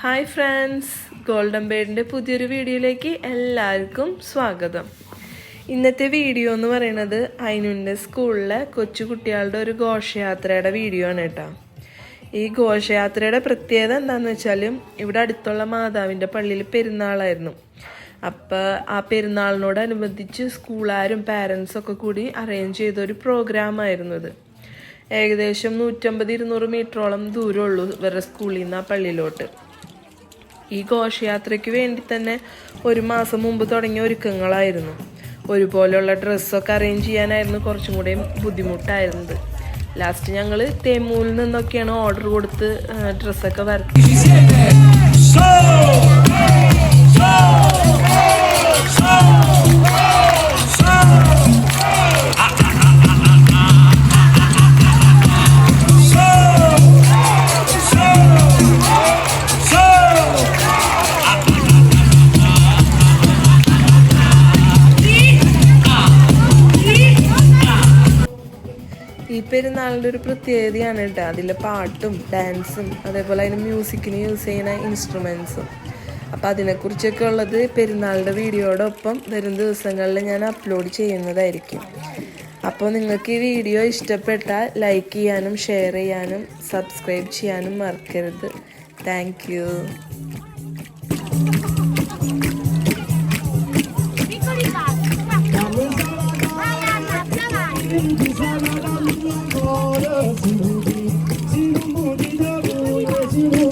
Hi friends, golden ബേഡിൻ്റെ പുതിയൊരു വീഡിയോയിലേക്ക് എല്ലാവർക്കും സ്വാഗതം. ഇന്നത്തെ വീഡിയോ എന്ന് പറയുന്നത് അയിനുൻ്റെ സ്കൂളിലെ കൊച്ചു കുട്ടികളുടെ ഒരു ഘോഷയാത്രയുടെ വീഡിയോ ആണ് കേട്ടോ. ഈ ഘോഷയാത്രയുടെ പ്രത്യേകത എന്താണെന്ന് വെച്ചാൽ ഇവിടെ അടുത്തുള്ള മാതാവിൻ്റെ പള്ളിയിൽ പെരുന്നാളായിരുന്നു. അപ്പോൾ ആ പെരുന്നാളിനോടനുബന്ധിച്ച് സ്കൂളുകാരും പാരൻസൊക്കെ കൂടി അറേഞ്ച് ചെയ്തൊരു പ്രോഗ്രാമായിരുന്നു ഇത്. ഏകദേശം 150-200 മീറ്ററോളം ദൂരമുള്ളൂ ഇവരുടെ സ്കൂളിൽ നിന്ന് ആ പള്ളിയിലോട്ട്. ഈ ഘോഷയാത്രയ്ക്ക് വേണ്ടി തന്നെ ഒരു മാസം മുമ്പ് തുടങ്ങിയ ഒരുക്കങ്ങളായിരുന്നു. ഒരുപോലെയുള്ള ഡ്രസ്സൊക്കെ അറേഞ്ച് ചെയ്യാനായിരുന്നു കുറച്ചും കൂടെ ബുദ്ധിമുട്ടായിരുന്നത്. ലാസ്റ്റ് ഞങ്ങൾ തെമ്മൂലിൽ നിന്നൊക്കെയാണ് ഓർഡർ കൊടുത്ത് ഡ്രസ്സൊക്കെ വരുത്തി. ഈ പെരുന്നാളിൻ്റെ ഒരു പ്രത്യേകതയാണ് കേട്ടോ അതിലെ പാട്ടും ഡാൻസും അതേപോലെ അതിന് മ്യൂസിക്കിന് യൂസ് ചെയ്യുന്ന ഇൻസ്ട്രുമെൻസും. അപ്പോൾ അതിനെക്കുറിച്ചൊക്കെ ഉള്ളത് പെരുന്നാളിൻ്റെ വീഡിയോടൊപ്പം വരും ദിവസങ്ങളിൽ ഞാൻ അപ്ലോഡ് ചെയ്യുന്നതായിരിക്കും. അപ്പോൾ നിങ്ങൾക്ക് ഈ വീഡിയോ ഇഷ്ടപ്പെട്ടാൽ ലൈക്ക് ചെയ്യാനും ഷെയർ ചെയ്യാനും സബ്സ്ക്രൈബ് ചെയ്യാനും മറക്കരുത്. Thank you. Sinubu